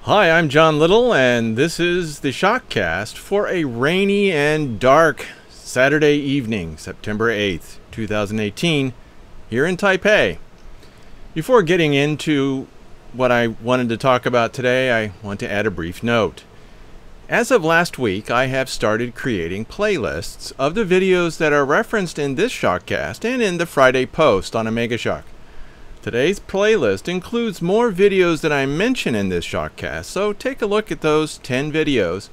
Hi, I'm John Little, and this is the ShockCast for a rainy and dark Saturday evening, September 8th, 2018, here in Taipei. Before getting into what I wanted to talk about today, I want to add a brief note. As of last week, I have started creating playlists of the videos that are referenced in this ShockCast and in the Friday post on Omega Shock. Today's playlist includes more videos that I mention in this ShockCast, so take a look at those 10 videos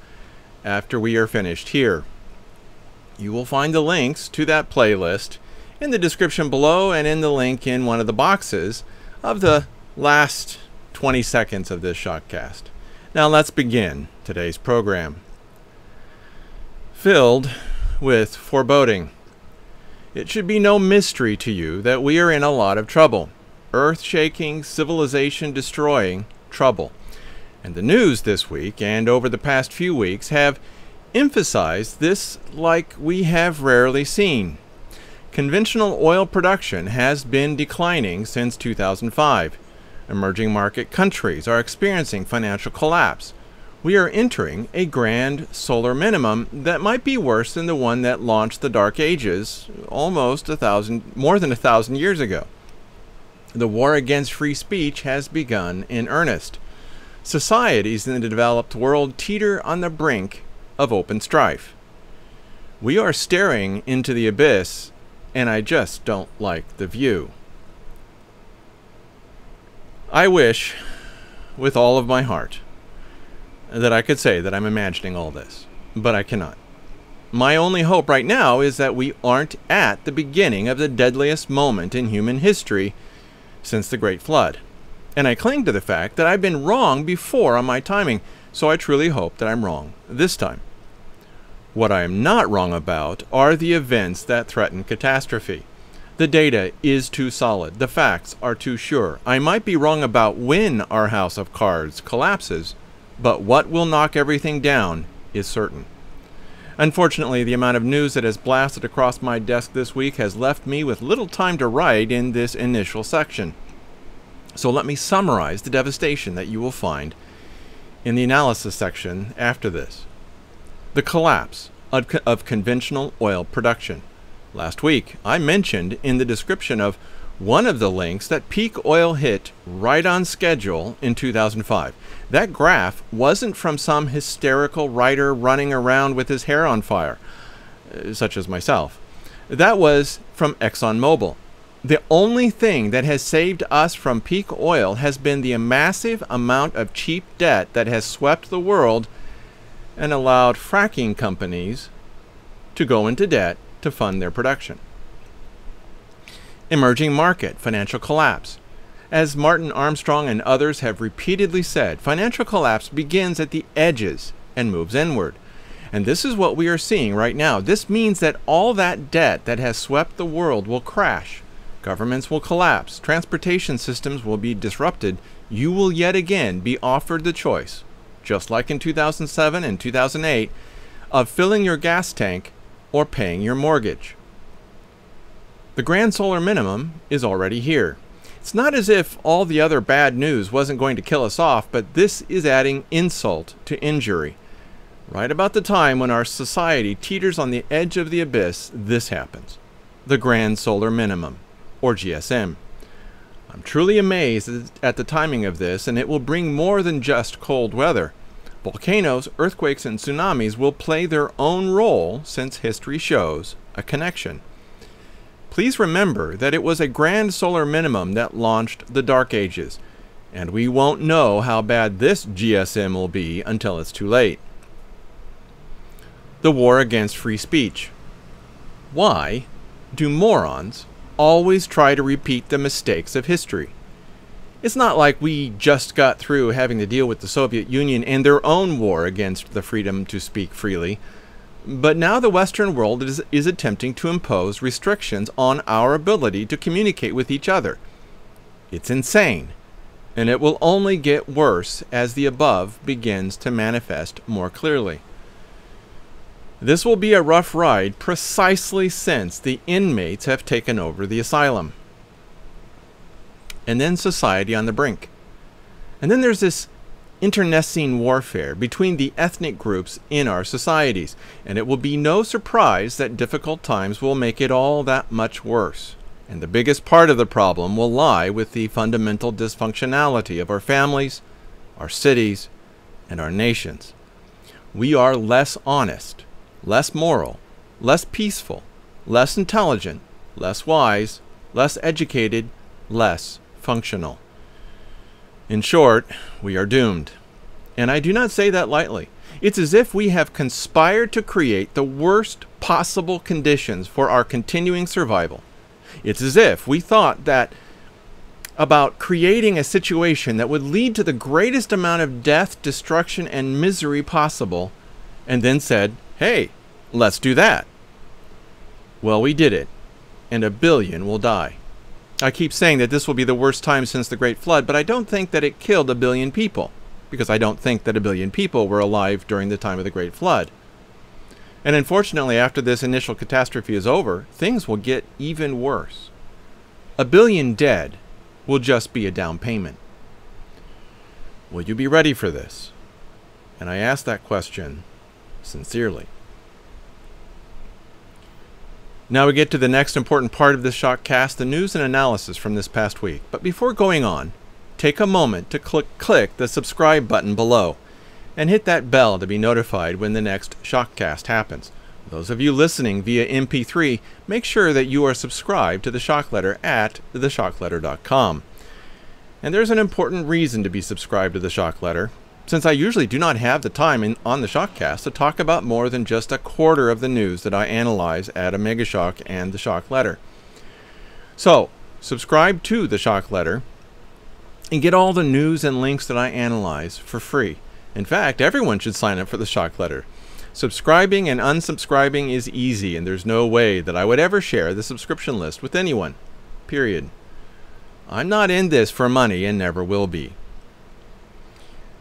after we are finished here. You will find the links to that playlist in the description below and in the link in one of the boxes of the last 20 seconds of this ShockCast. Now let's begin today's program. Filled with foreboding. It should be no mystery to you that we are in a lot of trouble. Earth-shaking, civilization-destroying trouble. And the news this week and over the past few weeks have emphasized this like we have rarely seen. Conventional oil production has been declining since 2005. Emerging market countries are experiencing financial collapse. We are entering a grand solar minimum that might be worse than the one that launched the Dark Ages more than 1,000 years ago. The war against free speech has begun in earnest. Societies in the developed world teeter on the brink of open strife. We are staring into the abyss, and I just don't like the view. I wish, with all of my heart, that I could say that I'm imagining all this, but I cannot. My only hope right now is that we aren't at the beginning of the deadliest moment in human history since the Great Flood. And I cling to the fact that I've been wrong before on my timing, so I truly hope that I'm wrong this time. What I am not wrong about are the events that threaten catastrophe. The data is too solid. The facts are too sure. I might be wrong about when our house of cards collapses, but what will knock everything down is certain. Unfortunately, the amount of news that has blasted across my desk this week has left me with little time to write in this initial section. So let me summarize the devastation that you will find in the analysis section after this. The collapse of conventional oil production. Last week, I mentioned in the description of one of the links that peak oil hit right on schedule in 2005. That graph wasn't from some hysterical writer running around with his hair on fire, such as myself. That was from ExxonMobil. The only thing that has saved us from peak oil has been the massive amount of cheap debt that has swept the world and allowed fracking companies to go into debt to fund their production. Emerging market financial collapse. As Martin Armstrong and others have repeatedly said, financial collapse begins at the edges and moves inward. And this is what we are seeing right now. This means that all that debt that has swept the world will crash. Governments will collapse. Transportation systems will be disrupted. You will yet again be offered the choice, just like in 2007 and 2008, of filling your gas tank or paying your mortgage. The grand solar minimum is already here. It's not as if all the other bad news wasn't going to kill us off, but this is adding insult to injury. Right about the time when our society teeters on the edge of the abyss, this happens. The grand solar minimum, or GSM. I'm truly amazed at the timing of this, and it will bring more than just cold weather. Volcanoes, earthquakes, and tsunamis will play their own role since history shows a connection. Please remember that it was a grand solar minimum that launched the Dark Ages, and we won't know how bad this GSM will be until it's too late. The war against free speech. Why do morons always try to repeat the mistakes of history? It's not like we just got through having to deal with the Soviet Union and their own war against the freedom to speak freely. But now the Western world is attempting to impose restrictions on our ability to communicate with each other. It's insane, and it will only get worse as the above begins to manifest more clearly. This will be a rough ride precisely since the inmates have taken over the asylum. And then society on the brink. And then there's this internecine warfare between the ethnic groups in our societies, and it will be no surprise that difficult times will make it all that much worse. And the biggest part of the problem will lie with the fundamental dysfunctionality of our families, our cities, and our nations. We are less honest, less moral, less peaceful, less intelligent, less wise, less educated, less functional. In short, we are doomed. And I do not say that lightly. It's as if we have conspired to create the worst possible conditions for our continuing survival. It's as if we thought that about creating a situation that would lead to the greatest amount of death, destruction, and misery possible, and then said, hey, let's do that. Well, we did it, and 1 billion will die. I keep saying that this will be the worst time since the Great Flood, but I don't think that it killed 1 billion people, because I don't think that 1 billion people were alive during the time of the Great Flood. And unfortunately, after this initial catastrophe is over, things will get even worse. 1 billion dead will just be a down payment. Will you be ready for this? And I ask that question sincerely. Now we get to the next important part of this ShockCast, the news and analysis from this past week. But before going on, take a moment to click the subscribe button below and hit that bell to be notified when the next ShockCast happens. Those of you listening via MP3, make sure that you are subscribed to the Shock Letter at theshockletter.com. And there's an important reason to be subscribed to the Shock Letter, since I usually do not have the time on the ShockCast to talk about more than just a quarter of the news that I analyze at Omega Shock and the Shock Letter. So, subscribe to the Shock Letter and get all the news and links that I analyze for free. In fact, everyone should sign up for the Shock Letter. Subscribing and unsubscribing is easy, and there's no way that I would ever share the subscription list with anyone. Period. I'm not in this for money and never will be.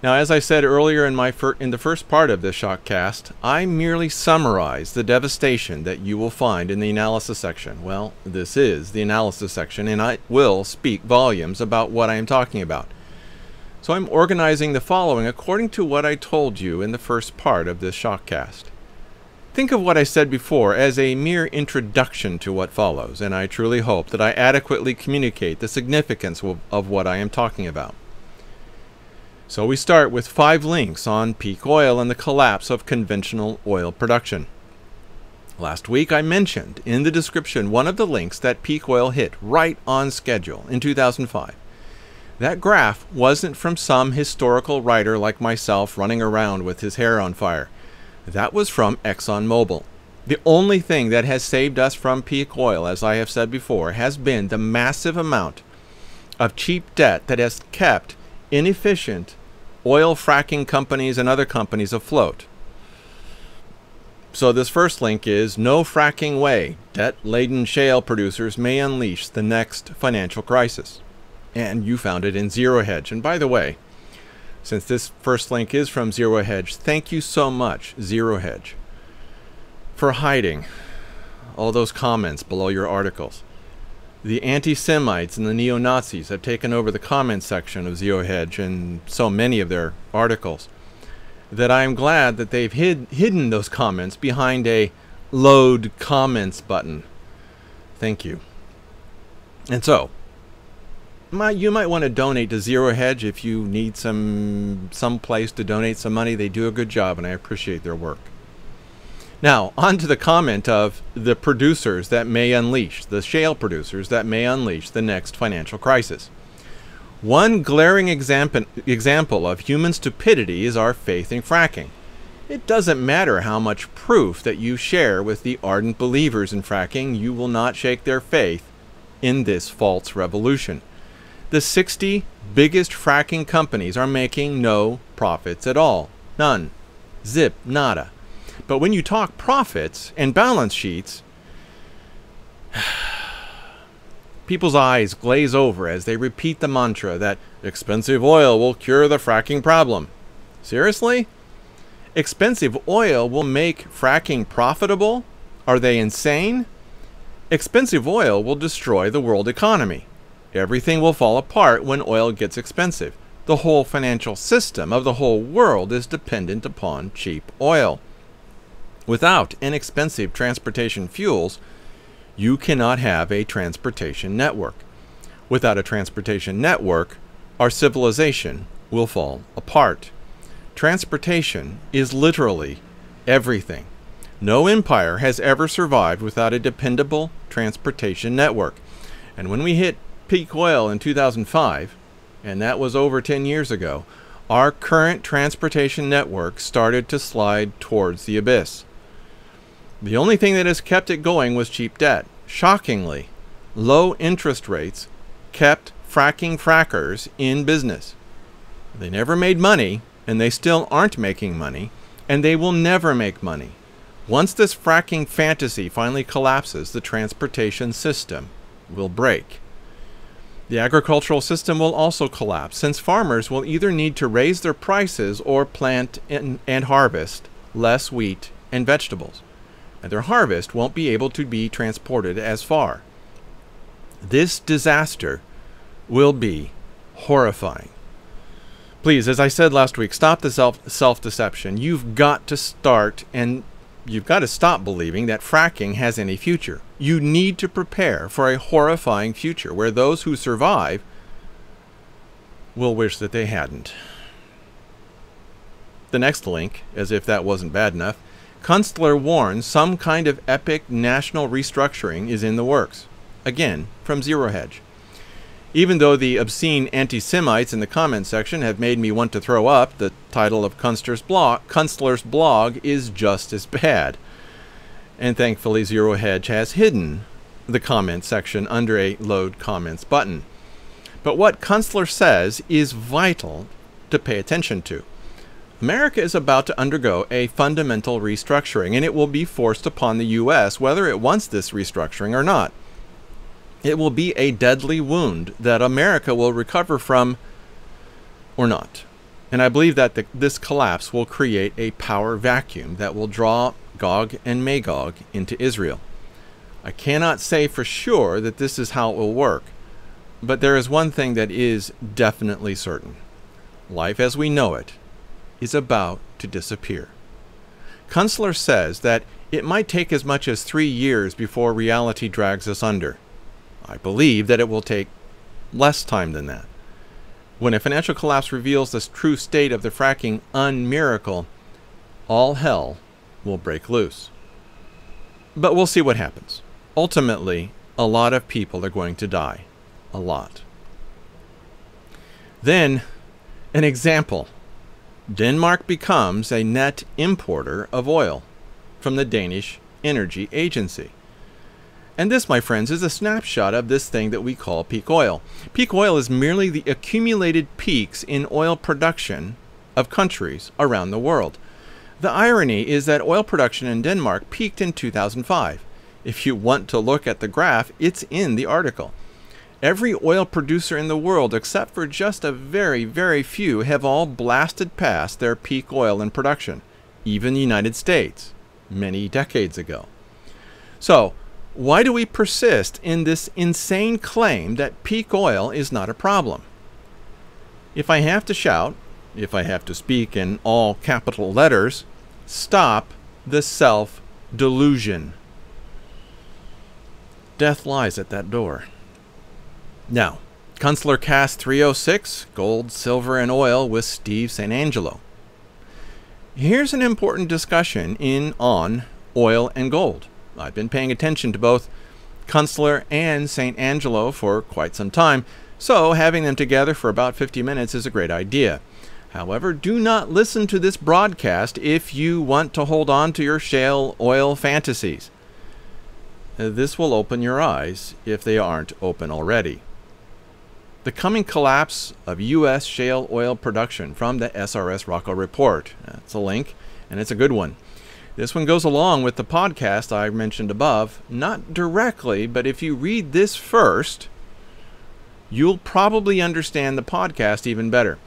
Now, as I said earlier in the first part of this ShockCast, I merely summarize the devastation that you will find in the analysis section. Well, this is the analysis section, and I will speak volumes about what I am talking about. So I'm organizing the following according to what I told you in the first part of this ShockCast. Think of what I said before as a mere introduction to what follows, and I truly hope that I adequately communicate the significance of what I am talking about. So we start with 5 links on peak oil and the collapse of conventional oil production. Last week I mentioned in the description one of the links that peak oil hit right on schedule in 2005. That graph wasn't from some historical writer like myself running around with his hair on fire. That was from ExxonMobil. The only thing that has saved us from peak oil, as I have said before, has been the massive amount of cheap debt that has kept inefficient oil fracking companies and other companies afloat. So this first link is no fracking way. Debt-laden shale producers may unleash the next financial crisis. And you found it in Zero Hedge. And by the way, since this first link is from Zero Hedge, thank you so much, Zero Hedge, for hiding all those comments below your articles. The anti-Semites and the neo-Nazis have taken over the comments section of Zero Hedge and so many of their articles that I am glad that they've hidden those comments behind a load comments button. Thank you. And so, you might want to donate to Zero Hedge if you need some place to donate some money. They do a good job and I appreciate their work. Now, on to the comment of the producers that may unleash, the shale producers that may unleash the next financial crisis. One glaring example of human stupidity is our faith in fracking. It doesn't matter how much proof that you share with the ardent believers in fracking, you will not shake their faith in this false revolution. The 60 biggest fracking companies are making no profits at all. None. Zip. Nada. But when you talk profits and balance sheets, people's eyes glaze over as they repeat the mantra that expensive oil will cure the fracking problem. Seriously? Expensive oil will make fracking profitable? Are they insane? Expensive oil will destroy the world economy. Everything will fall apart when oil gets expensive. The whole financial system of the whole world is dependent upon cheap oil. Without inexpensive transportation fuels, you cannot have a transportation network. Without a transportation network, our civilization will fall apart. Transportation is literally everything. No empire has ever survived without a dependable transportation network. And when we hit peak oil in 2005, and that was over 10 years ago, our current transportation network started to slide towards the abyss. The only thing that has kept it going was cheap debt. Shockingly, low interest rates kept fracking frackers in business. They never made money, and they still aren't making money, and they will never make money. Once this fracking fantasy finally collapses, the transportation system will break. The agricultural system will also collapse, since farmers will either need to raise their prices or plant and harvest less wheat and vegetables, and their harvest won't be able to be transported as far. This disaster will be horrifying. Please, as I said last week, stop the self-deception. You've got to start, and you've got to stop believing that fracking has any future. You need to prepare for a horrifying future where those who survive will wish that they hadn't. The next link, as if that wasn't bad enough, Kunstler warns some kind of epic national restructuring is in the works. Again, from Zero Hedge. Even though the obscene anti-Semites in the comment section have made me want to throw up, the title of Kunstler's blog is just as bad. And thankfully Zero Hedge has hidden the comment section under a load comments button. But what Kunstler says is vital to pay attention to. America is about to undergo a fundamental restructuring, and it will be forced upon the U.S. whether it wants this restructuring or not. It will be a deadly wound that America will recover from or not. And I believe that this collapse will create a power vacuum that will draw Gog and Magog into Israel. I cannot say for sure that this is how it will work, but there is one thing that is definitely certain. Life as we know it is about to disappear. Kunstler says that it might take as much as 3 years before reality drags us under. I believe that it will take less time than that. When a financial collapse reveals the true state of the fracking unmiracle, all hell will break loose. But we'll see what happens. Ultimately, a lot of people are going to die. A lot. Then, an example. Denmark becomes a net importer of oil from the Danish Energy Agency. And this, my friends, is a snapshot of this thing that we call peak oil. Peak oil is merely the accumulated peaks in oil production of countries around the world. The irony is that oil production in Denmark peaked in 2005. If you want to look at the graph, it's in the article. Every oil producer in the world, except for just a very, very few, have all blasted past their peak oil in production, even the United States, many decades ago. So, why do we persist in this insane claim that peak oil is not a problem? If I have to shout, if I have to speak in all capital letters, stop the self-delusion. Death lies at that door. Now, Kunstler Cast 306, Gold, Silver, and Oil with Steve St. Angelo. Here's an important discussion on oil and gold. I've been paying attention to both Kunstler and St. Angelo for quite some time, so having them together for about 50 minutes is a great idea. However, do not listen to this broadcast if you want to hold on to your shale oil fantasies. This will open your eyes if they aren't open already. The coming collapse of U.S. shale oil production from the SRS Rocco Report. That's a link, and it's a good one. This one goes along with the podcast I mentioned above, not directly, but if you read this first, you'll probably understand the podcast even better,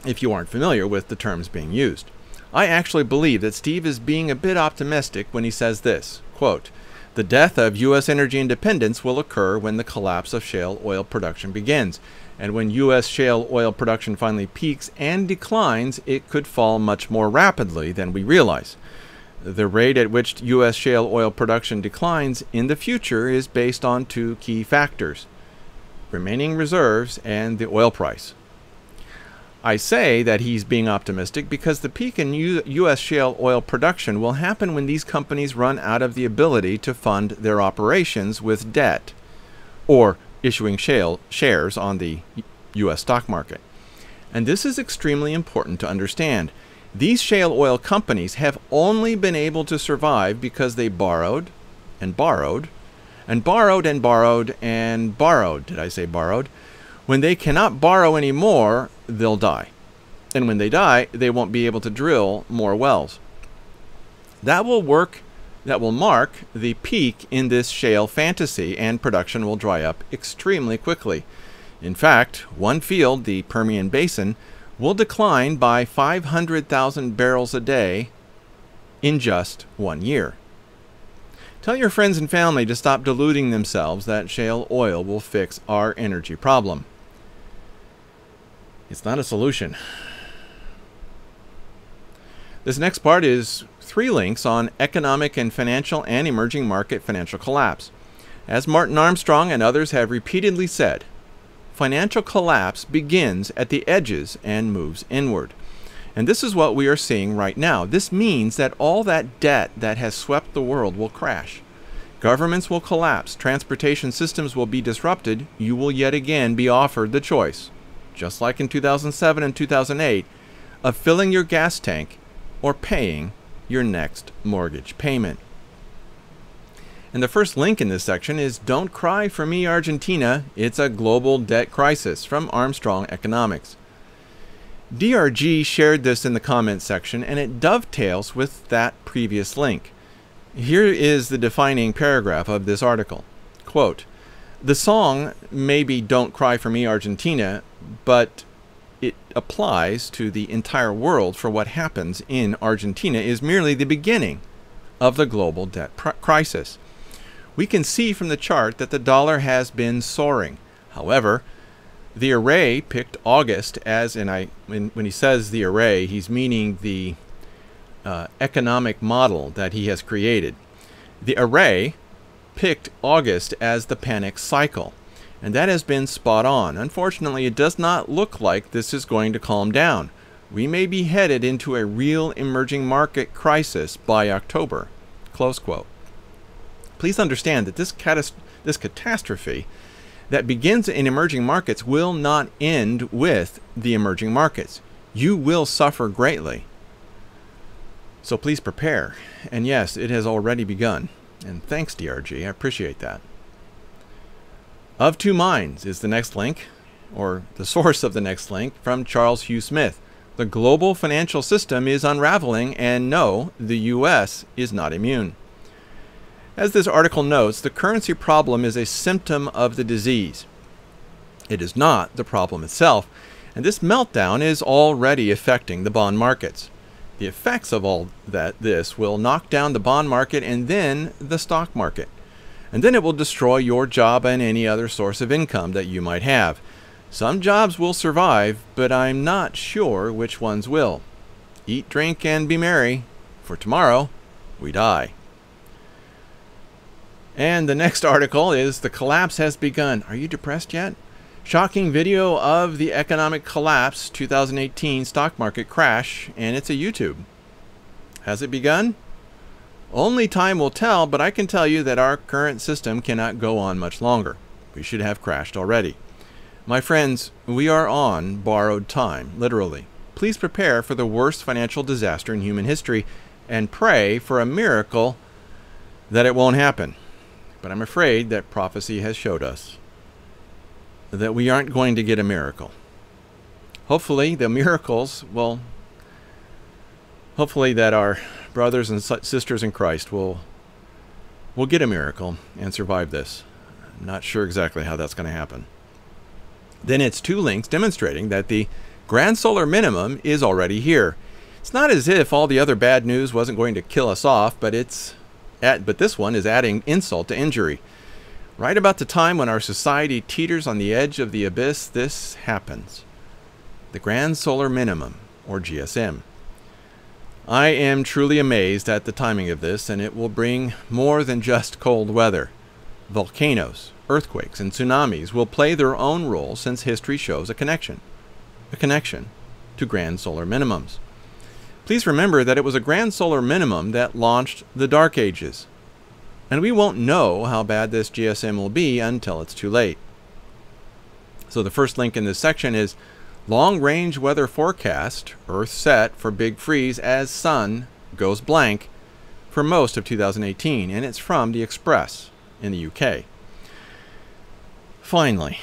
if you aren't familiar with the terms being used. I actually believe that Steve is being a bit optimistic when he says this, quote, The death of U.S. energy independence will occur when the collapse of shale oil production begins. And when U.S. shale oil production finally peaks and declines, it could fall much more rapidly than we realize. The rate at which U.S. shale oil production declines in the future is based on two key factors: remaining reserves and the oil price. I say that he's being optimistic because the peak in U.S. shale oil production will happen when these companies run out of the ability to fund their operations with debt or issuing shale shares on the U.S. stock market. And this is extremely important to understand. These shale oil companies have only been able to survive because they borrowed and borrowed and borrowed and borrowed and borrowed. Did I say borrowed? When they cannot borrow anymore, they'll die. And when they die, they won't be able to drill more wells. That will mark the peak in this shale fantasy, and production will dry up extremely quickly. In fact, one field, the Permian Basin, will decline by 500,000 barrels a day in just 1 year. Tell your friends and family to stop deluding themselves that shale oil will fix our energy problem. It's not a solution. This next part is 3 links on economic and financial and emerging market financial collapse. As Martin Armstrong and others have repeatedly said, financial collapse begins at the edges and moves inward. And this is what we are seeing right now. This means that all that debt that has swept the world will crash. Governments will collapse. Transportation systems will be disrupted. You will yet again be offered the choice, just like in 2007 and 2008, of filling your gas tank or paying your next mortgage payment. And the first link in this section is "Don't Cry for Me, Argentina. It's a Global Debt Crisis" from Armstrong Economics. DRG shared this in the comments section, and it dovetails with that previous link. Here is the defining paragraph of this article. Quote, "The song may be 'Don't Cry for Me, Argentina,' but it applies to the entire world, for what happens in Argentina is merely the beginning of the global debt crisis. We can see from the chart that the dollar has been soaring. However, the array picked August as, when he says the array, he's meaning the economic model that he has created. The array picked August as the panic cycle, and that has been spot on. Unfortunately, it does not look like this is going to calm down. We may be headed into a real emerging market crisis by October." Close quote. Please understand that this catastrophe that begins in emerging markets will not end with the emerging markets. You will suffer greatly. So please prepare. And yes, it has already begun. And thanks, DRG. I appreciate that. "Of Two Minds" is the next link, or the source of the next link, from Charles Hugh Smith. "The global financial system is unraveling, and no, the U.S. is not immune." As this article notes, the currency problem is a symptom of the disease. It is not the problem itself, and this meltdown is already affecting the bond markets. The effects of all this will knock down the bond market and then the stock market. And then it will destroy your job and any other source of income that you might have. Some jobs will survive, but I'm not sure which ones will. Eat, drink, and be merry, for tomorrow we die. And the next article is "The Collapse Has Begun." Are you depressed yet? Shocking video of the economic collapse, 2018 stock market crash, and it's a YouTube. Has it begun? Only time will tell, but I can tell you that our current system cannot go on much longer. We should have crashed already. My friends, we are on borrowed time, literally. Please prepare for the worst financial disaster in human history and pray for a miracle that it won't happen. But I'm afraid that prophecy has showed us that we aren't going to get a miracle. Hopefully that our brothers and sisters in Christ will get a miracle and survive this. I'm not sure exactly how that's going to happen. Then it's 2 links demonstrating that the grand solar minimum is already here. It's not as if all the other bad news wasn't going to kill us off, but it's But this one is adding insult to injury. Right about the time when our society teeters on the edge of the abyss, this happens. The Grand Solar Minimum, or GSM. I am truly amazed at the timing of this, and it will bring more than just cold weather. Volcanoes, earthquakes, and tsunamis will play their own role, since history shows a connection to grand solar minimums. Please remember that it was a grand solar minimum that launched the Dark Ages, and we won't know how bad this GSM will be until it's too late. So the first link in this section is long-range weather forecast, Earth set for big freeze as sun goes blank for most of 2018, and it's from the Express in the UK. Finally,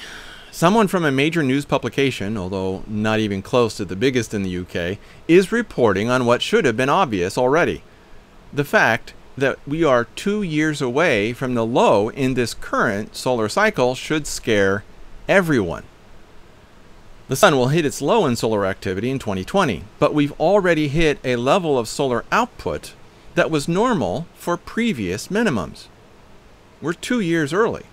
someone from a major news publication, although not even close to the biggest in the UK, is reporting on what should have been obvious already. The fact that we are 2 years away from the low in this current solar cycle should scare everyone. The sun will hit its low in solar activity in 2020, but we've already hit a level of solar output that was normal for previous minimums. We're 2 years early.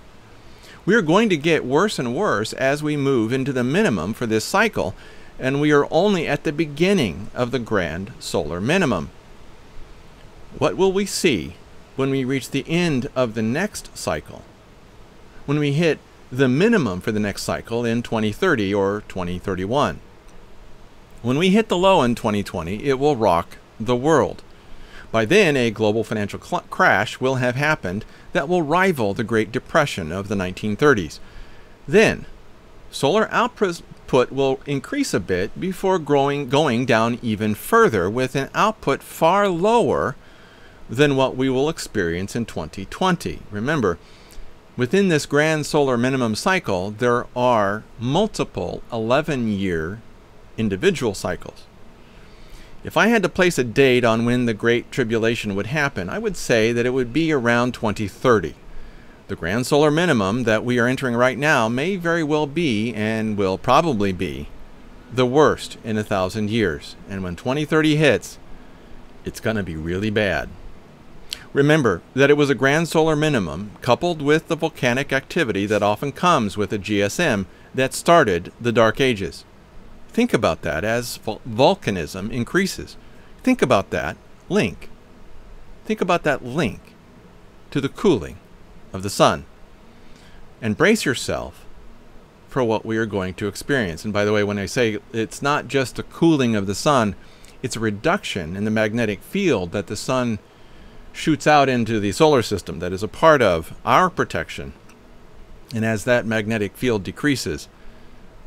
We are going to get worse and worse as we move into the minimum for this cycle, and we are only at the beginning of the grand solar minimum. What will we see when we reach the end of the next cycle? When we hit the minimum for the next cycle in 2030 or 2031? When we hit the low in 2020, it will rock the world. By then, a global financial crash will have happened that will rival the Great Depression of the 1930s. Then, solar output will increase a bit before going down even further, with an output far lower than what we will experience in 2020. Remember, within this grand solar minimum cycle, there are multiple 11-year individual cycles. If I had to place a date on when the Great Tribulation would happen, I would say that it would be around 2030. The grand solar minimum that we are entering right now may very well be, and will probably be, the worst in 1,000 years. And when 2030 hits, it's going to be really bad. Remember that it was a grand solar minimum coupled with the volcanic activity that often comes with a GSM that started the Dark Ages. Think about that as volcanism increases. Think about that link. Think about that link to the cooling of the sun. And brace yourself for what we are going to experience. And by the way, when I say it's not just a cooling of the sun, it's a reduction in the magnetic field that the sun shoots out into the solar system that is a part of our protection. And as that magnetic field decreases,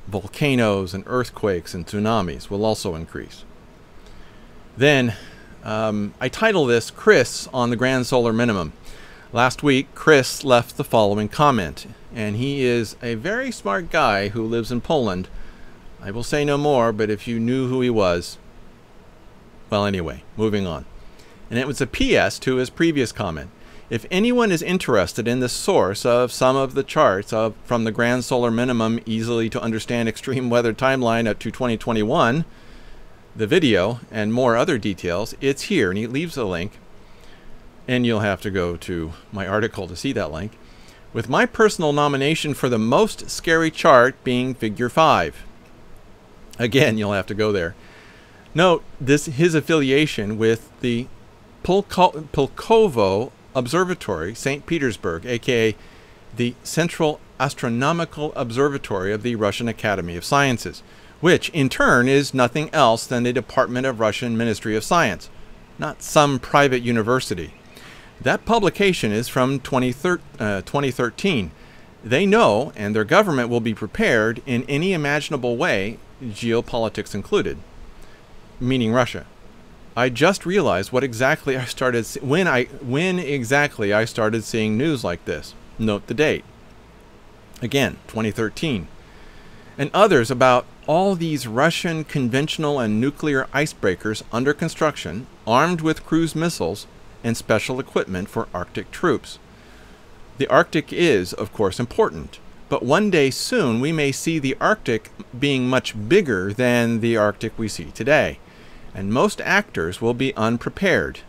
volcanoes and earthquakes and tsunamis will also increase. Then, I title this Chris on the Grand Solar Minimum. Last week, Chris left the following comment, and he is a very smart guy who lives in Poland. I will say no more, but if you knew who he was... Well, anyway, moving on. And it was a PS to his previous comment. If anyone is interested in the source of some of the charts from the Grand Solar Minimum easily to understand extreme weather timeline up to 2021, the video and more other details, it's here. And he leaves a link, and you'll have to go to my article to see that link, with my personal nomination for the most scary chart being Figure 5. Again, you'll have to go there. Note his affiliation with the Pulkovo Observatory, St. Petersburg, aka the Central Astronomical Observatory of the Russian Academy of Sciences, which in turn is nothing else than the Department of Russian Ministry of Science, not some private university. That publication is from 2013. They know, and their government will be prepared in any imaginable way, geopolitics included, meaning Russia. I just realized what exactly I started when exactly I started seeing news like this. Note the date. Again, 2013. And others about all these Russian conventional and nuclear icebreakers under construction, armed with cruise missiles and special equipment for Arctic troops. The Arctic is, of course, important, but one day soon we may see the Arctic being much bigger than the Arctic we see today. And most actors will be unprepared.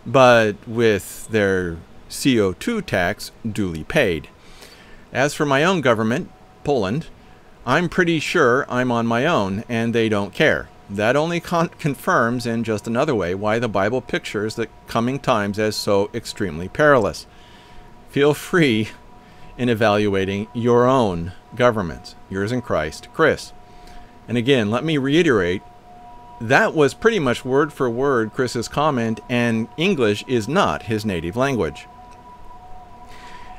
but with their CO2 tax duly paid. As for my own government, Poland, I'm pretty sure I'm on my own, and they don't care. That only confirms in just another way why the Bible pictures the coming times as so extremely perilous. Feel free in evaluating your own governments, yours in Christ, Chris. And again, let me reiterate, that was pretty much word for word Chris's comment, and English is not his native language.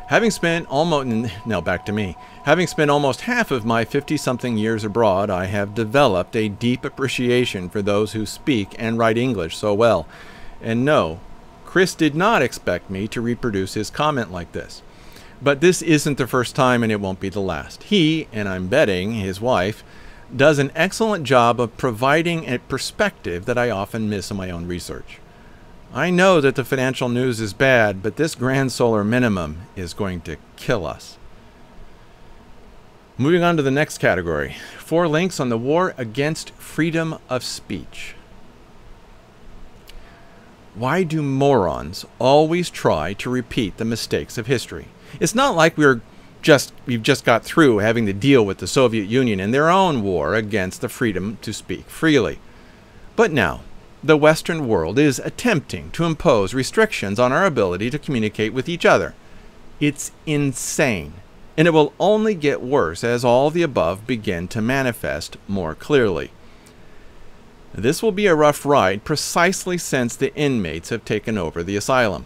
Having spent almost, now back to me, having spent almost half of my 50-something years abroad, I have developed a deep appreciation for those who speak and write English so well. And no, Chris did not expect me to reproduce his comment like this. But this isn't the first time, and it won't be the last. He, and I'm betting his wife, does an excellent job of providing a perspective that I often miss in my own research. I know that the financial news is bad, but this grand solar minimum is going to kill us. Moving on to the next category. 4 links on the war against freedom of speech. Why do morons always try to repeat the mistakes of history? It's not like we've just got through having to deal with the Soviet Union and their own war against the freedom to speak freely. But now, the Western world is attempting to impose restrictions on our ability to communicate with each other. It's insane, and it will only get worse as all the above begin to manifest more clearly. This will be a rough ride precisely since the inmates have taken over the asylum.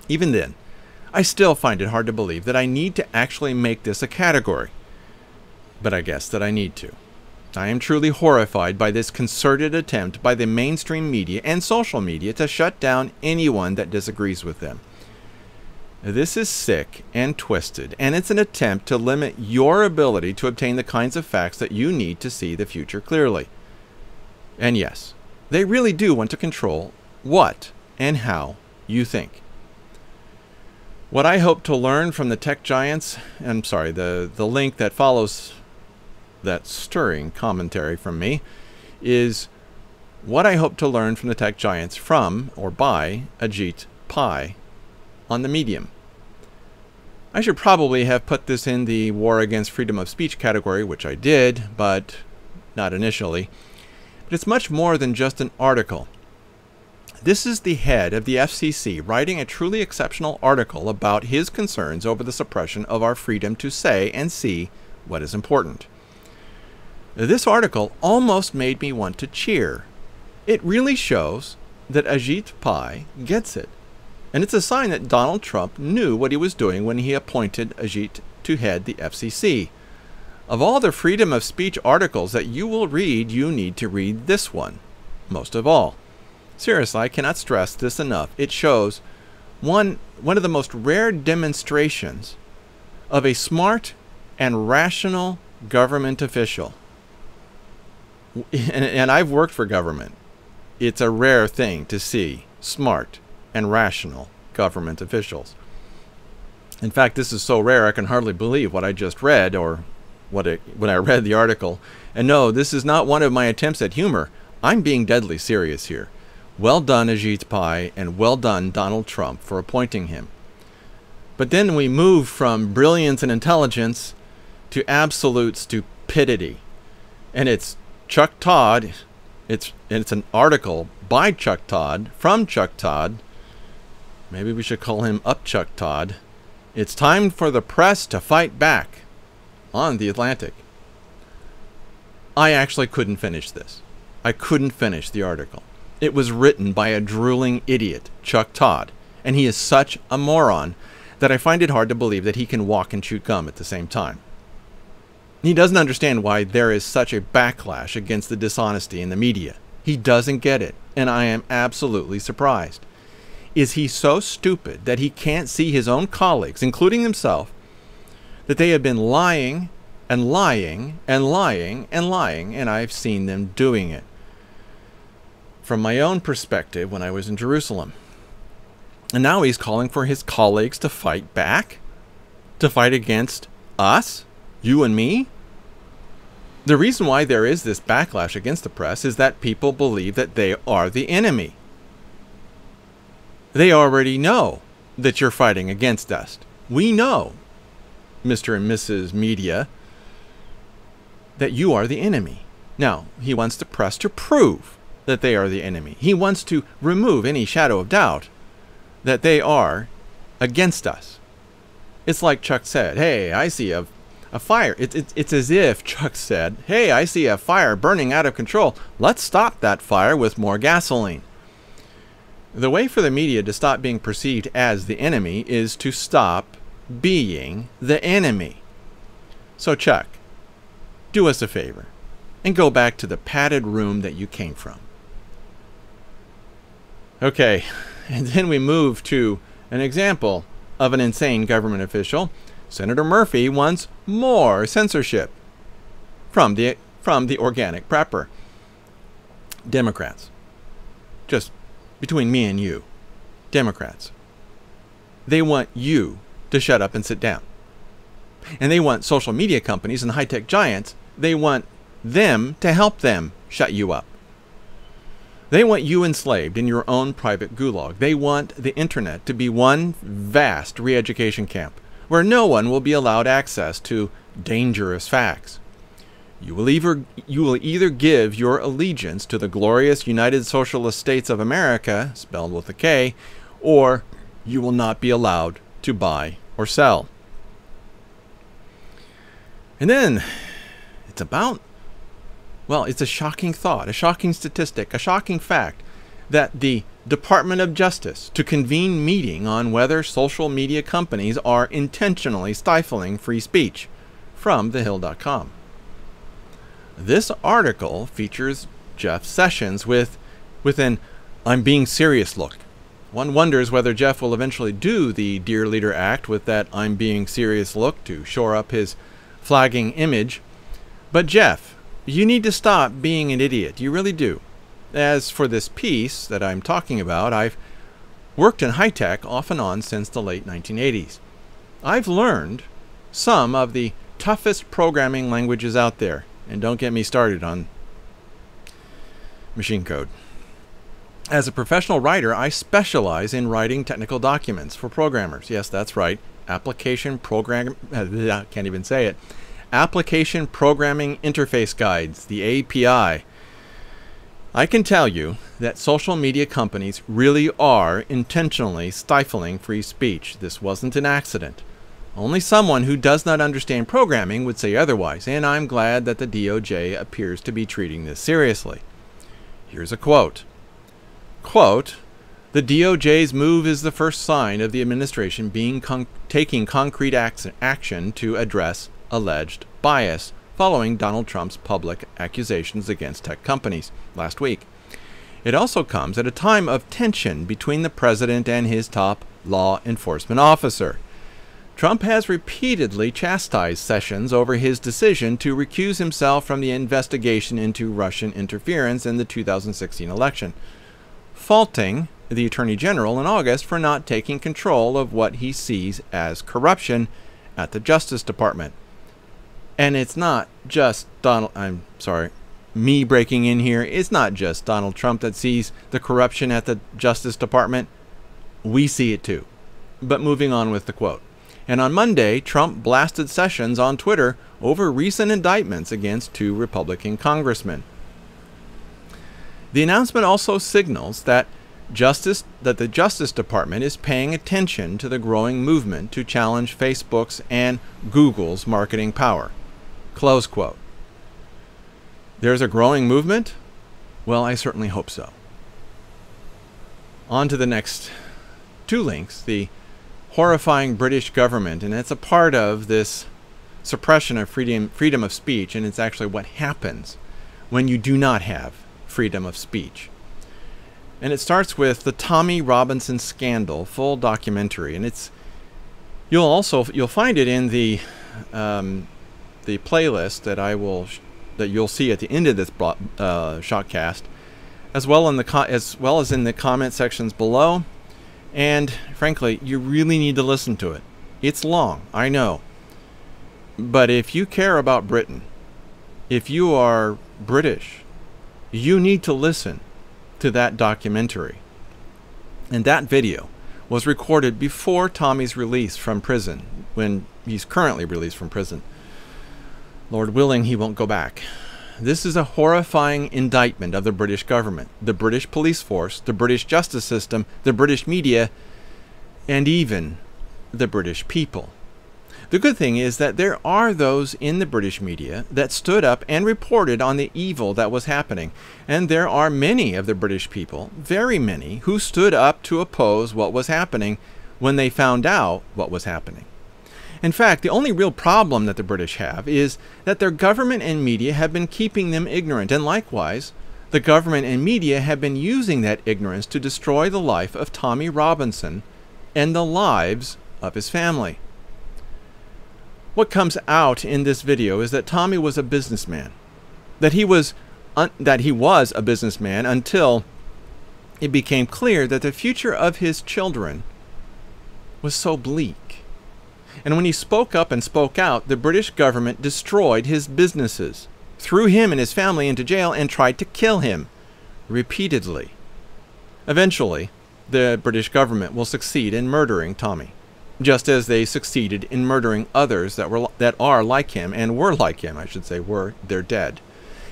Even then, I still find it hard to believe that I need to actually make this a category. But I guess that I need to. I am truly horrified by this concerted attempt by the mainstream media and social media to shut down anyone that disagrees with them. This is sick and twisted, and it's an attempt to limit your ability to obtain the kinds of facts that you need to see the future clearly. And yes, they really do want to control what and how you think. What I hope to learn from the tech giants, the link that follows that stirring commentary from me, is what I hope to learn from the tech giants from or by Ajit Pai on the Medium. I should probably have put this in the war against freedom of speech category, which I did, but not initially. But it's much more than just an article. This is the head of the FCC writing a truly exceptional article about his concerns over the suppression of our freedom to say and see what is important. This article almost made me want to cheer. It really shows that Ajit Pai gets it. And it's a sign that Donald Trump knew what he was doing when he appointed Ajit to head the FCC. Of all the freedom of speech articles that you will read, you need to read this one, most of all. Seriously, I cannot stress this enough. It shows one of the most rare demonstrations of a smart and rational government official. And I've worked for government. It's a rare thing to see smart and rational government officials. In fact, this is so rare I can hardly believe what I just read, or when I read the article. And no, this is not one of my attempts at humor. I'm being deadly serious here. Well done, Ajit Pai, and well done, Donald Trump, for appointing him. But then we move from brilliance and intelligence to absolute stupidity. And it's Chuck Todd. It's an article by Chuck Todd, from Chuck Todd. Maybe we should call him Up Chuck Todd. It's time for the press to fight back, on The Atlantic. I actually couldn't finish this. I couldn't finish the article. It was written by a drooling idiot, Chuck Todd, and he is such a moron that I find it hard to believe that he can walk and chew gum at the same time. He doesn't understand why there is such a backlash against the dishonesty in the media. He doesn't get it, and I am absolutely surprised. Is he so stupid that he can't see his own colleagues, including himself, that they have been lying and lying and lying and lying, and I've seen them doing it? From my own perspective when I was in Jerusalem. And now he's calling for his colleagues to fight back? To fight against us? You and me? The reason why there is this backlash against the press is that people believe that they are the enemy. They already know that you're fighting against us. We know, Mr. and Mrs. Media, that you are the enemy. Now, he wants the press to prove that they are the enemy. He wants to remove any shadow of doubt that they are against us. It's like Chuck said, hey, I see a fire. It's as if Chuck said, hey, I see a fire burning out of control. Let's stop that fire with more gasoline. The way for the media to stop being perceived as the enemy is to stop being the enemy. So Chuck, do us a favor and go back to the padded room that you came from. Okay, and then we move to an example of an insane government official. Senator Murphy wants more censorship from the organic prepper. Democrats, just between me and you, Democrats, they want you to shut up and sit down. And they want social media companies and high-tech giants, they want them to help them shut you up. They want you enslaved in your own private gulag. They want the internet to be one vast re-education camp where no one will be allowed access to dangerous facts. You will either give your allegiance to the glorious United Socialist States of America, spelled with a K, or you will not be allowed to buy or sell. And then it's about, well, it's a shocking thought, a shocking statistic, a shocking fact that the Department of Justice to convene meeting on whether social media companies are intentionally stifling free speech from thehill.com. This article features Jeff Sessions with an I'm being serious look. One wonders whether Jeff will eventually do the Dear Leader act with that I'm being serious look to shore up his flagging image. But Jeff, you need to stop being an idiot. You really do. As for this piece that I'm talking about, I've worked in high-tech off and on since the late 1980s. I've learned some of the toughest programming languages out there. And don't get me started on machine code. As a professional writer, I specialize in writing technical documents for programmers. Yes, that's right. Application Programming Interface Guides, the API. I can tell you that social media companies really are intentionally stifling free speech. This wasn't an accident. Only someone who does not understand programming would say otherwise, and I'm glad that the DOJ appears to be treating this seriously. Here's a quote. Quote, the DOJ's move is the first sign of the administration taking concrete action to address alleged bias following Donald Trump's public accusations against tech companies last week. It also comes at a time of tension between the president and his top law enforcement officer. Trump has repeatedly chastised Sessions over his decision to recuse himself from the investigation into Russian interference in the 2016 election, faulting the Attorney General in August for not taking control of what he sees as corruption at the Justice Department. And it's not just me breaking in here. It's not just Donald Trump that sees the corruption at the Justice Department. We see it too. But moving on with the quote. And on Monday, Trump blasted Sessions on Twitter over recent indictments against 2 Republican congressmen. The announcement also signals that the Justice Department is paying attention to the growing movement to challenge Facebook's and Google's marketing power. Close quote. There's a growing movement? Well, I certainly hope so. On to the next 2 links. The horrifying British government, and it's a part of this suppression of freedom of speech, and it's actually what happens when you do not have freedom of speech. And it starts with the Tommy Robinson scandal, full documentary, and you'll find it in the playlist that you'll see at the end of this ShockCast, as well as in the comment sections below. And frankly, you really need to listen to it. It's long, I know. But if you care about Britain, if you are British, you need to listen to that documentary. And that video was recorded before Tommy's release from prison, when he's currently released from prison. Lord willing, he won't go back. This is a horrifying indictment of the British government, the British police force, the British justice system, the British media, and even the British people. The good thing is that there are those in the British media that stood up and reported on the evil that was happening. And there are many of the British people, very many, who stood up to oppose what was happening when they found out what was happening. In fact, the only real problem that the British have is that their government and media have been keeping them ignorant. And likewise, the government and media have been using that ignorance to destroy the life of Tommy Robinson and the lives of his family. What comes out in this video is that Tommy was a businessman, that he was a businessman until it became clear that the future of his children was so bleak. And when he spoke up and spoke out, the British government destroyed his businesses, threw him and his family into jail, and tried to kill him repeatedly. Eventually, the British government will succeed in murdering Tommy, just as they succeeded in murdering others that are like him, and were like him, I should say, they're dead.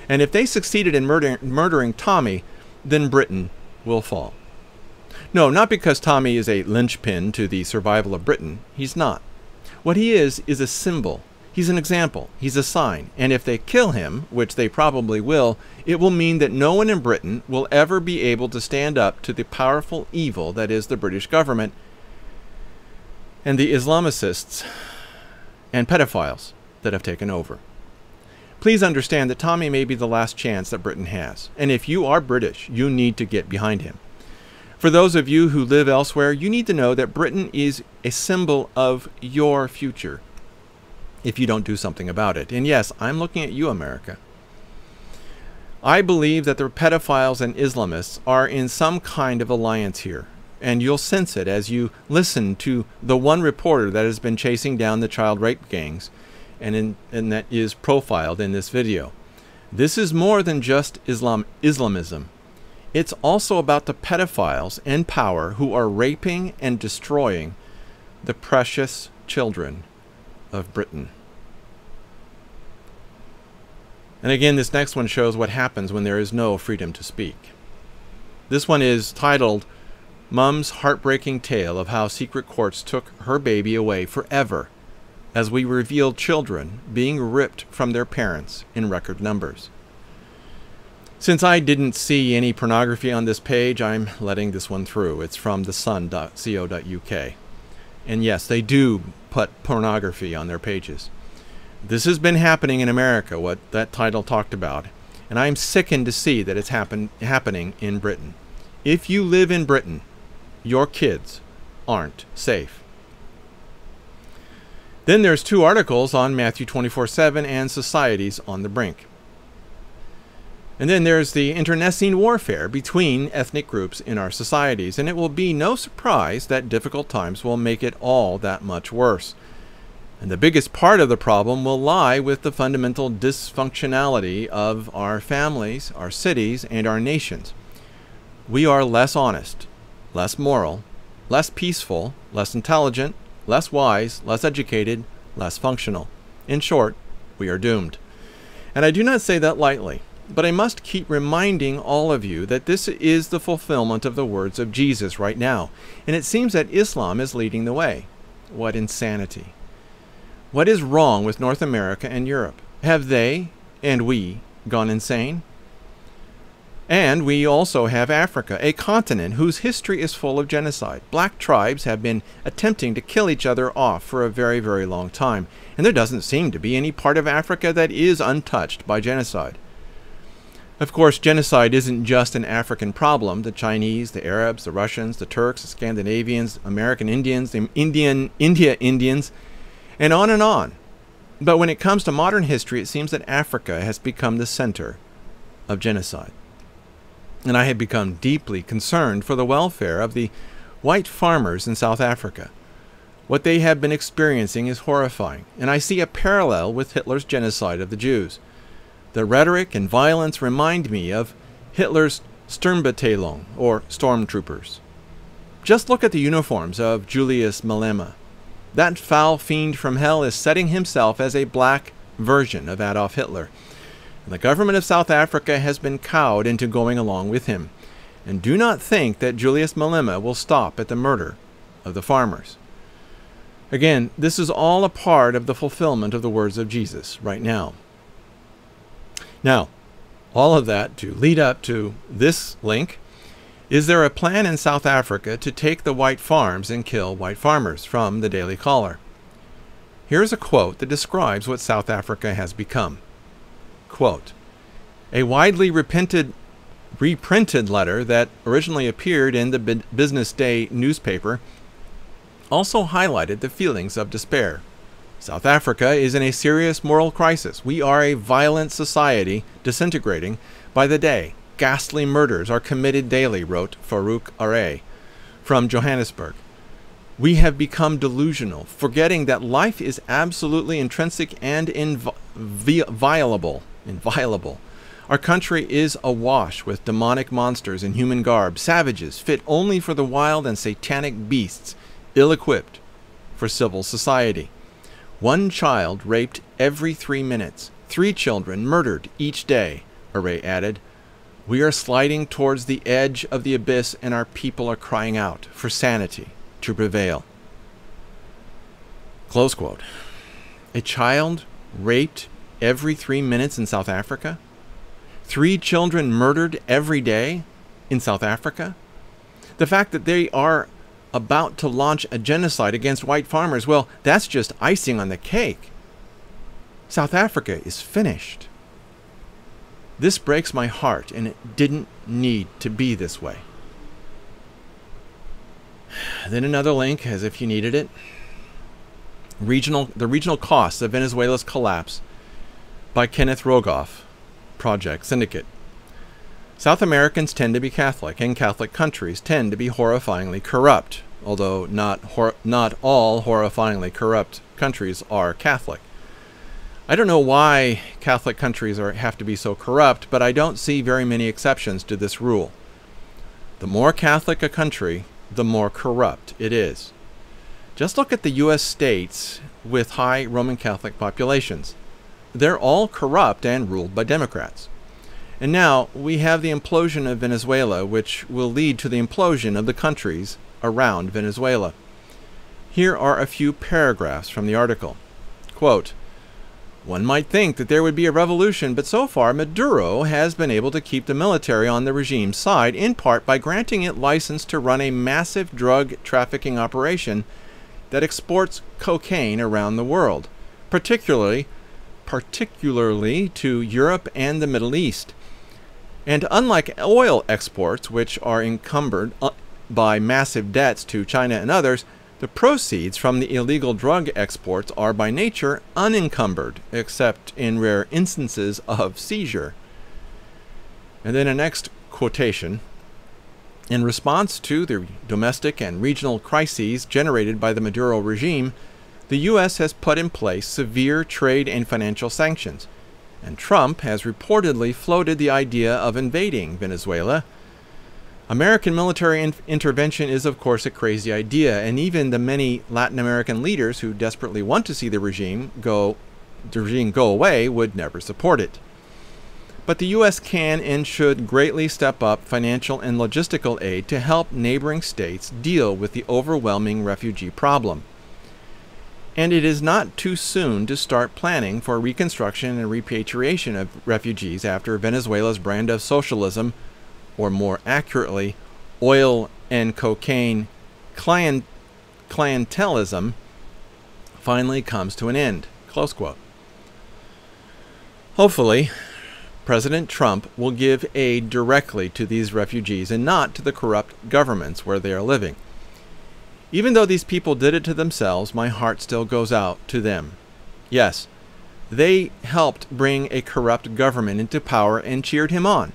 And if they succeeded in murdering Tommy, then Britain will fall. No, not because Tommy is a linchpin to the survival of Britain. He's not. What he is a symbol. He's an example. He's a sign. And if they kill him, which they probably will, it will mean that no one in Britain will ever be able to stand up to the powerful evil that is the British government and the Islamicists and pedophiles that have taken over. Please understand that Tommy may be the last chance that Britain has. And if you are British, you need to get behind him. For those of you who live elsewhere, you need to know that Britain is a symbol of your future if you don't do something about it. And yes, I'm looking at you, America. I believe that the pedophiles and Islamists are in some kind of alliance here. And you'll sense it as you listen to the one reporter that has been chasing down the child rape gangs and that is profiled in this video. This is more than just Islamism. It's also about the pedophiles in power who are raping and destroying the precious children of Britain. And again, this next one shows what happens when there is no freedom to speak. This one is titled Mom's Heartbreaking Tale of How Secret Courts Took Her Baby Away Forever, as we reveal children being ripped from their parents in record numbers. Since I didn't see any pornography on this page, I'm letting this one through. It's from thesun.co.uk. And yes, they do put pornography on their pages. This has been happening in America, what that title talked about, and I'm sickened to see that it's happening in Britain. If you live in Britain, your kids aren't safe. Then there's two articles on Matthew 24:7 and Societies on the Brink. And then there's the internecine warfare between ethnic groups in our societies, and it will be no surprise that difficult times will make it all that much worse. And the biggest part of the problem will lie with the fundamental dysfunctionality of our families, our cities, and our nations. We are less honest, less moral, less peaceful, less intelligent, less wise, less educated, less functional. In short, we are doomed. And I do not say that lightly, but I must keep reminding all of you that this is the fulfillment of the words of Jesus right now. And it seems that Islam is leading the way. What insanity. What is wrong with North America and Europe? Have they, and we, gone insane? And we also have Africa, a continent whose history is full of genocide. Black tribes have been attempting to kill each other off for a very, very long time. And there doesn't seem to be any part of Africa that is untouched by genocide. Of course, genocide isn't just an African problem. The Chinese, the Arabs, the Russians, the Turks, the Scandinavians, American Indians, the India Indians, and on. But when it comes to modern history, it seems that Africa has become the center of genocide. And I have become deeply concerned for the welfare of the white farmers in South Africa. What they have been experiencing is horrifying, and I see a parallel with Hitler's genocide of the Jews. The rhetoric and violence remind me of Hitler's Sturmbataillon, or stormtroopers. Just look at the uniforms of Julius Malema. That foul fiend from hell is setting himself as a black version of Adolf Hitler. And the government of South Africa has been cowed into going along with him. And do not think that Julius Malema will stop at the murder of the farmers. Again, this is all a part of the fulfillment of the words of Jesus right now. Now, all of that to lead up to this link. Is there a plan in South Africa to take the white farms and kill white farmers? From the Daily Caller. Here's a quote that describes what South Africa has become. Quote, a widely reprinted letter that originally appeared in the Business Day newspaper also highlighted the feelings of despair. South Africa is in a serious moral crisis. We are a violent society disintegrating by the day. Ghastly murders are committed daily, wrote Farouk Are from Johannesburg. We have become delusional, forgetting that life is absolutely intrinsic and inviolable. Our country is awash with demonic monsters in human garb, savages fit only for the wild and satanic beasts, ill-equipped for civil society. One child raped every 3 minutes, 3 children murdered each day, Are added. We are sliding towards the edge of the abyss, and our people are crying out for sanity to prevail. Close quote. A child raped every 3 minutes in South Africa? 3 children murdered every day in South Africa? The fact that they are about to launch a genocide against white farmers, well, that's just icing on the cake. South Africa is finished. This breaks my heart, and it didn't need to be this way. Then another link, as if you needed it. The regional costs of Venezuela's collapse by Kenneth Rogoff, Project Syndicate. South Americans tend to be Catholic, and Catholic countries tend to be horrifyingly corrupt, although not all horrifyingly corrupt countries are Catholic. I don't know why Catholic countries have to be so corrupt, but I don't see very many exceptions to this rule. The more Catholic a country, the more corrupt it is. Just look at the U.S. states with high Roman Catholic populations. They're all corrupt and ruled by Democrats. And now we have the implosion of Venezuela, which will lead to the implosion of the countries around Venezuela. Here are a few paragraphs from the article. Quote, one might think that there would be a revolution, but so far Maduro has been able to keep the military on the regime's side, in part by granting it license to run a massive drug trafficking operation that exports cocaine around the world, particularly to Europe and the Middle East. And unlike oil exports, which are encumbered by massive debts to China and others, the proceeds from the illegal drug exports are by nature unencumbered, except in rare instances of seizure. And then a next quotation. In response to the domestic and regional crises generated by the Maduro regime, the U.S. has put in place severe trade and financial sanctions, and Trump has reportedly floated the idea of invading Venezuela. American military intervention is, of course, a crazy idea, and even the many Latin American leaders who desperately want to see the regime go away would never support it. But the U.S. can and should greatly step up financial and logistical aid to help neighboring states deal with the overwhelming refugee problem. And it is not too soon to start planning for reconstruction and repatriation of refugees after Venezuela's brand of socialism, or more accurately, oil and cocaine clientelism, finally comes to an end. Close quote. Hopefully, President Trump will give aid directly to these refugees and not to the corrupt governments where they are living. Even though these people did it to themselves, my heart still goes out to them. Yes, they helped bring a corrupt government into power and cheered him on.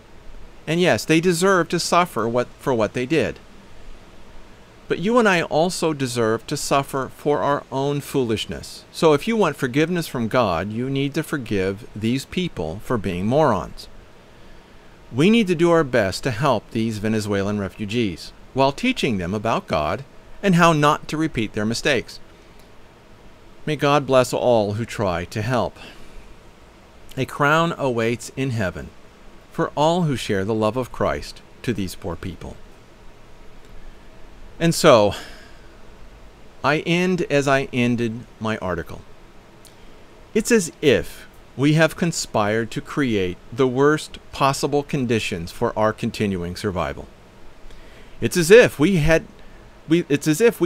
And yes, they deserve to suffer for what they did. But you and I also deserve to suffer for our own foolishness. So if you want forgiveness from God, you need to forgive these people for being morons. We need to do our best to help these Venezuelan refugees. while teaching them about God and how not to repeat their mistakes. May God bless all who try to help. A crown awaits in heaven for all who share the love of Christ to these poor people. And so, I end as I ended my article. It's as if we have conspired to create the worst possible conditions for our continuing survival. It's as if we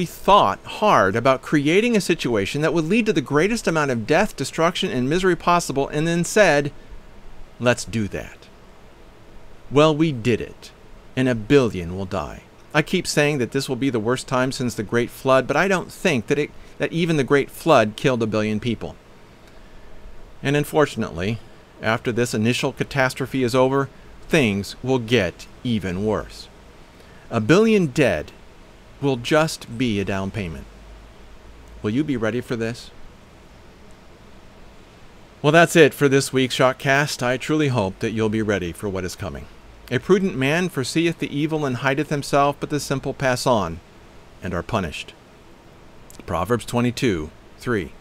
thought hard about creating a situation that would lead to the greatest amount of death, destruction, and misery possible, and then said, let's do that. Well, we did it, and 1 billion will die. I keep saying that this will be the worst time since the Great Flood, but I don't think that even the Great Flood killed 1 billion people. And unfortunately, after this initial catastrophe is over, things will get even worse. 1 billion dead will just be a down payment. Will you be ready for this? Well, that's it for this week's ShockCast. I truly hope that you'll be ready for what is coming. A prudent man foreseeth the evil and hideth himself, but the simple pass on and are punished. Proverbs 22:3.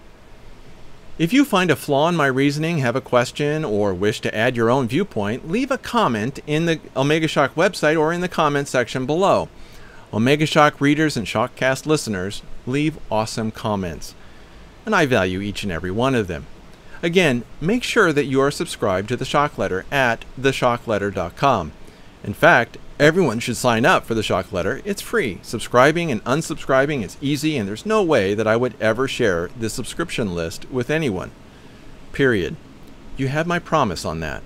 If you find a flaw in my reasoning, have a question, or wish to add your own viewpoint, leave a comment in the Omega Shock website or in the comment section below. Omega Shock readers and ShockCast listeners leave awesome comments, and I value each and every one of them. Again, make sure that you are subscribed to the Shock Letter at theshockletter.com. In fact, everyone should sign up for the Shock Letter. It's free. Subscribing and unsubscribing is easy, and there's no way that I would ever share this subscription list with anyone. Period. You have my promise on that.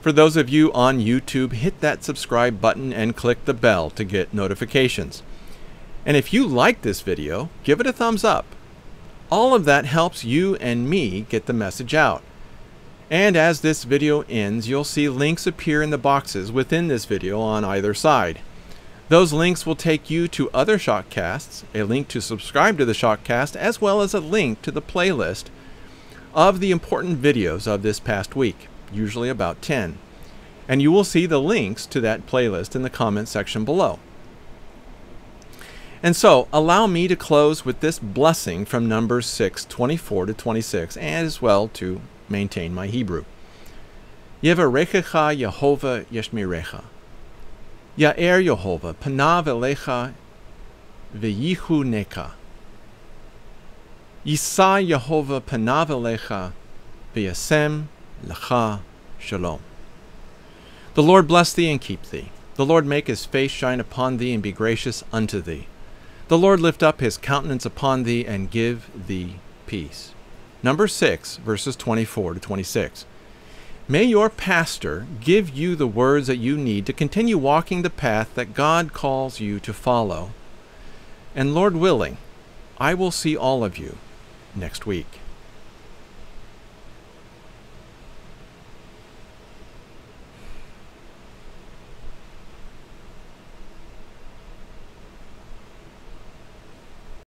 For those of you on YouTube, hit that subscribe button and click the bell to get notifications. And if you like this video, give it a thumbs up. All of that helps you and me get the message out. And as this video ends, you'll see links appear in the boxes within this video on either side. Those links will take you to other ShockCasts, a link to subscribe to the ShockCast, as well as a link to the playlist of the important videos of this past week, usually about 10. And you will see the links to that playlist in the comment section below. And so, allow me to close with this blessing from Numbers 6:24-26, and as well to maintain my Hebrew. Yevarechecha Yehovah Yeshmirecha. Ya'er Yehovah Panav Elecha V'yichuneka. Yisa Yehovah Panav Elecha V'yasem Lecha Shalom. The Lord bless thee and keep thee. The Lord make his face shine upon thee and be gracious unto thee. The Lord lift up his countenance upon thee and give thee peace. Numbers 6, verses 24-26. May your pastor give you the words that you need to continue walking the path that God calls you to follow. And Lord willing, I will see all of you next week.